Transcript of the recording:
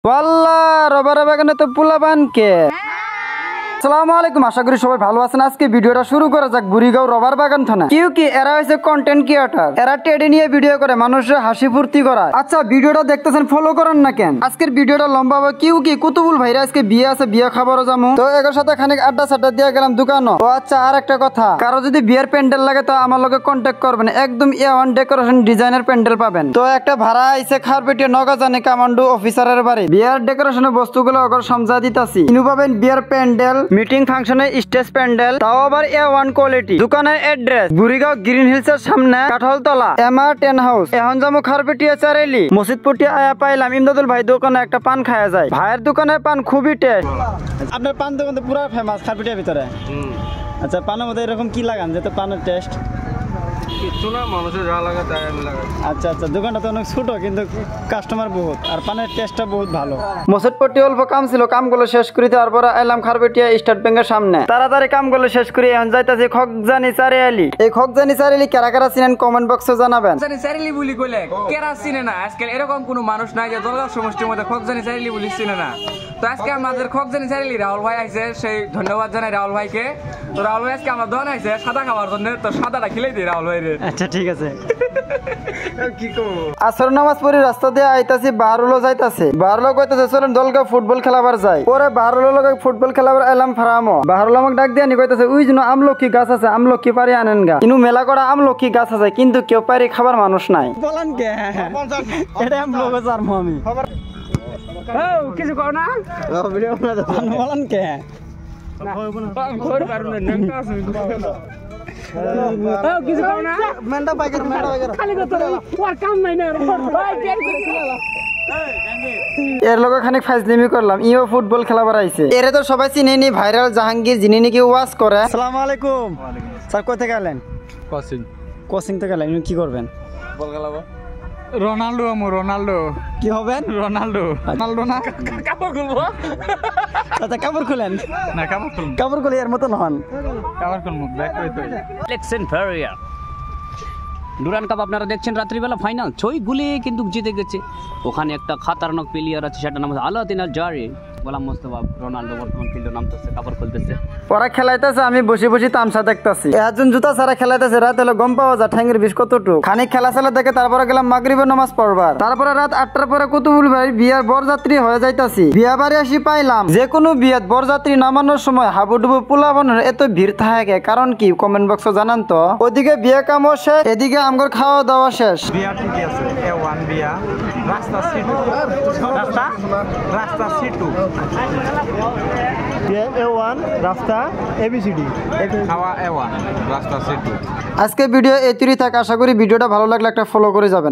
ওয়াল্লাহ রবারের বাগানে তো পোলাপান কে। আসসালামু আলাইকুম, আশা করি সবাই ভালো আছেন। আজকে ভিডিওটা শুরু করা যাক বুড়িগাঁও রবার বাগান থানা। কি এরা হয়েছে কন্টেন্ট ক্রিয়েটর, এরা টেডে নিয়ে ভিডিও করে মানুষের হাসি ফুর্তি করায়। আচ্ছা ভিডিওটা দেখতেছেন, ফলো করেন না কেন? আজকের ভিডিওটা লম্বা হবে। কি কুতুবুল ভাইরা আজকে বিয়ে আছে, বিয়ে খাবারও যাবো তো এর সাথে খানিক আড্ডা সাড্ডা দিয়ে গেলাম দোকানও। ও আচ্ছা, আর একটা কথা, কারো যদি বিয়ের প্যান্ডেল লাগে তো আমার লগে কন্ট্যাক্ট করবেন, একদম A1 ডেকোরেশন ডিজাইনের প্যান্ডেল পাবেন। তো একটা ভাড়া আইছে খারপেটিয়া নগা জানে কামান্ডু অফিসারের বাড়ি। বিয়ের ডেকোরেশনের বস্তুগুলো ওগর সমঝা দিতাছি। ইনু পাবেন বিয়ের প্যান্ডেল, মিটিং ফাংশনে স্টেজ প্যান্ডেল, তাও আবার A1 কোয়ালিটি। দোকানের অ্যাড্রেস বুড়িগাঁও গ্রিন হিলস এর সামনে কাঠলতলা MR 10 হাউস। এখন যাবো খারপেটিয়া চারেলি মসজিদপুরটি আয়া পাইলাম ইমদাদুল ভাই দোকানে একটা পান খাওয়া যায়। ভাইয়ের দোকানে পান খুবই টেস্ট। আপনার পান দোকান তো পুরো ফেমাস খারপেটিয়ার ভিতরে। আচ্ছা পানের মধ্যে এরকম কি লাগান যেটা পানের টেস্ট? কিছু না, মানুষের যা লাগে তাই আমি লাগাই। আচ্ছা আচ্ছা, দোকানটা তো অনেক ছোট কিন্তু কাস্টমার বহুত, আর পানের টেস্টটা বহুত ভালো। মসজিদপট্টি অল্প কাম ছিল, কামগুলো শেষ করে তারপরে এলাম খারপেটিয়া স্টেট ব্যাংকের সামনে। তাড়াতাড়ি কামগুলো শেষ করে এখন যাইতাছি খগজানি চারিয়ালি। এই খগজানি চারিয়ালি কারা কারা চিনেন কমেন্ট বক্সে জানাবেন। খগজানি চারিয়ালি বলি কইলে কেরা চিনে না? আজকাল এরকম কোনো মানুষ নাই যে জলগাঁও সমষ্টির মধ্যে খগজানি চারিয়ালি বলি চিনে না। তো আজকে আমাদের খগজানি চারিয়ালি রাহুল ভাই আইছে, সেই ধন্যবাদ জানাই রাহুল ভাইকে। তো রাহুল ভাই আজকে আমার দোকান আইছে সাদা খাবার জন্য, তো সাদাটা খেলেই দিই রাহুল ভাই রে। আচ্ছা ঠিক আছে। কি করবো? আসর নামাজ পড়ি রাস্তা দিয়ে আইতাছি, বাহারুলো যাইতাছে। বাহারুলো কইতাছে চলেন দলগা ফুটবল খেলাবার যাই। পরে বাহারুলো লগে ফুটবল খেলাবার এলাম ফারামো। বাহারুলো আমাকে ডাক দিয়ে নি কইতাছে ওই জন্য আমলকি গাছ আছে, আমলকি পারি আনেন গা। কিন্তু মেলা করা আমলকি গাছ আছে কিন্তু কেউ পারি খাবার মানুষ নাই। বলেন কে এটা আমলকি জারমু আমি। কিছু কর না বলেন কে কিছু কর না মেন্ডা বাইকের খালি কথা ওর কাম নাই না। এর লগে খানিক ফাজলিমি করলাম। ইও ফুটবল খেলাবার আইছে। এরে তো সবাই চিনে নি, ভাইরাল জাহাঙ্গীর, যিনি নাকি ওয়াজ করে। আসসালামু আলাইকুম স্যার, কই থেকে গেলেন? কোচিং থেকে গেলেন, কি করবেন? বল খেলাবো। রোনাল্ডো রোনাল্ডো কি হবেন? রোনাল্ডো রোনাল্ডো না কাপড় খুলবো। আচ্ছা কাপড় খুলেন না, কাপড় খুলবো, কাপড় খুলে এর মতন হন। কাপড় খুলবো ব্যাক করে তো ইলেকশন ফেরিয়ার ডুরান কাপ আপনারা দেখছেন রাত্রিবেলা ফাইনাল 6 গোলে কিন্তু জিতে গেছে। ওখানে একটা খাতারনাক প্লেয়ার আছে, সেটা নাম আলাউদ্দিন আল জারি। গোলাম মোস্তফা রোনাল্ডো বর্তমান ফিল্ডে নামতেছে, কাপড় খুলতেছে। ওরা খেলাইতেছে, আমি বসে বসে তামসা দেখতাছি। একজন জুতা ছাড়া খেলাইতেছে। রাত হলে গম পাওয়া যায় ঠ্যাঙ্গের বিষ কতটুক। খানিক খেলা খেলা দেখে তারপরে গেলাম মাগরিবের নামাজ পড়বার। তারপরে রাত 8টার পরে কুতুবুল ভাই বিয়ার বরযাত্রী হয়ে যাইতাছি। বিয়া বাড়ি আসি পাইলাম যে কোনো বিয়াত বরযাত্রী নামানোর সময় হাবুডুবু পোলাবনের এত ভিড় থাকে কারণ কি? কমেন্ট বক্সে জানান তো। ওদিকে বিয়ে কামও শেষ, এদিকে আমগর খাওয়া দাওয়া শেষ। বিয়া ঠিকই আছে। A1 বিয়া, রাস্তা সিটু, রাস্তা সিটু, A1 রাস্তা ABCD খাওয়া A1 রাস্তা সিটু। আজকে ভিডিও এতই থাক। আশা করি ভিডিওটা ভালো লাগলে একটা ফলো করে যাবেন।